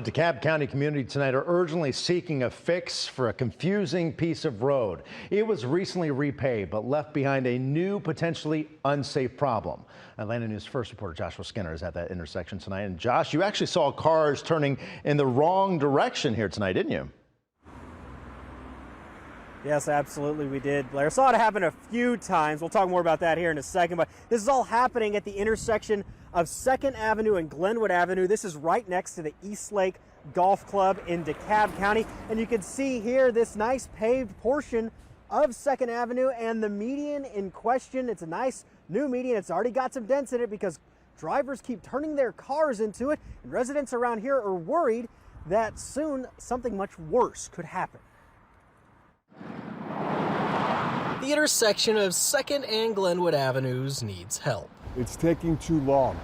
The DeKalb County community tonight are urgently seeking a fix for a confusing piece of road. It was recently repaved, but left behind a new, potentially unsafe problem. Atlanta News First reporter Joshua Skinner is at that intersection tonight. And Josh, you actually saw cars turning in the wrong direction here tonight, didn't you? Yes, absolutely we did, Blair. Saw it happen a few times. We'll talk more about that here in a second, but this is all happening at the intersection of 2nd Avenue and Glenwood Avenue. This is right next to the East Lake Golf Club in DeKalb County. And you can see here this nice paved portion of 2nd Avenue and the median in question. It's a nice new median. It's already got some dents in it because drivers keep turning their cars into it. And residents around here are worried that soon something much worse could happen. The intersection of 2nd and Glenwood Avenues needs help. It's taking too long.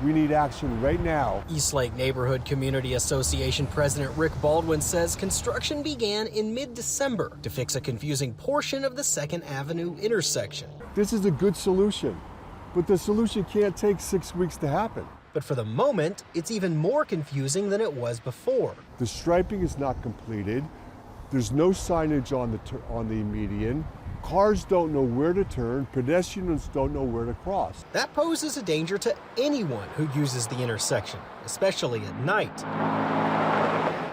We need action right now. East Lake Neighborhood Community Association President Rick Baldwin says construction began in mid-December to fix a confusing portion of the 2nd Avenue intersection. This is a good solution, but the solution can't take 6 weeks to happen. But for the moment, it's even more confusing than it was before. The striping is not completed. There's no signage on the median. Cars don't know where to turn. Pedestrians don't know where to cross. That poses a danger to anyone who uses the intersection, especially at night,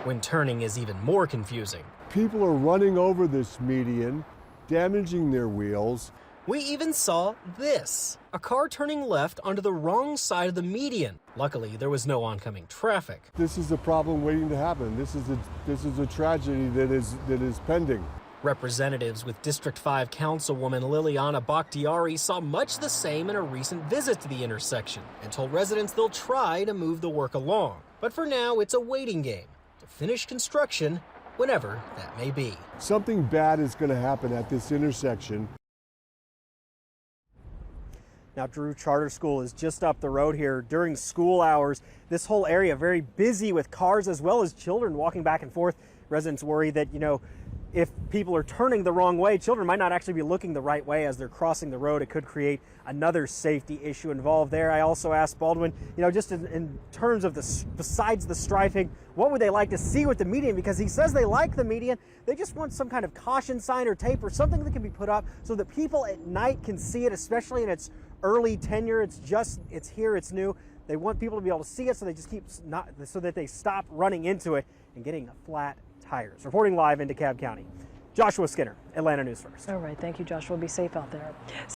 when turning is even more confusing. People are running over this median, damaging their wheels. We even saw this, a car turning left onto the wrong side of the median. Luckily, there was no oncoming traffic. This is a problem waiting to happen. This is a tragedy that is pending. Representatives with District 5 Councilwoman Liliana Bakhtiari saw much the same in a recent visit to the intersection and told residents they'll try to move the work along. But for now, it's a waiting game to finish construction whenever that may be. Something bad is going to happen at this intersection. Now, Drew Charter School is just up the road here during school hours. This whole area very busy with cars as well as children walking back and forth. Residents worry that, if people are turning the wrong way, children might not actually be looking the right way as they're crossing the road. It could create another safety issue involved there. I also asked Baldwin, just in terms of besides the striping, what would they like to see with the median? Because he says they like the median. They just want some kind of caution sign or tape or something that can be put up so that people at night can see it, especially in its early tenure. It's here, it's new. They want people to be able to see it, so they just so that they stop running into it and getting flat tires. Reporting live in DeKalb County, Joshua Skinner, Atlanta News First. All right, thank you, Joshua. Be safe out there.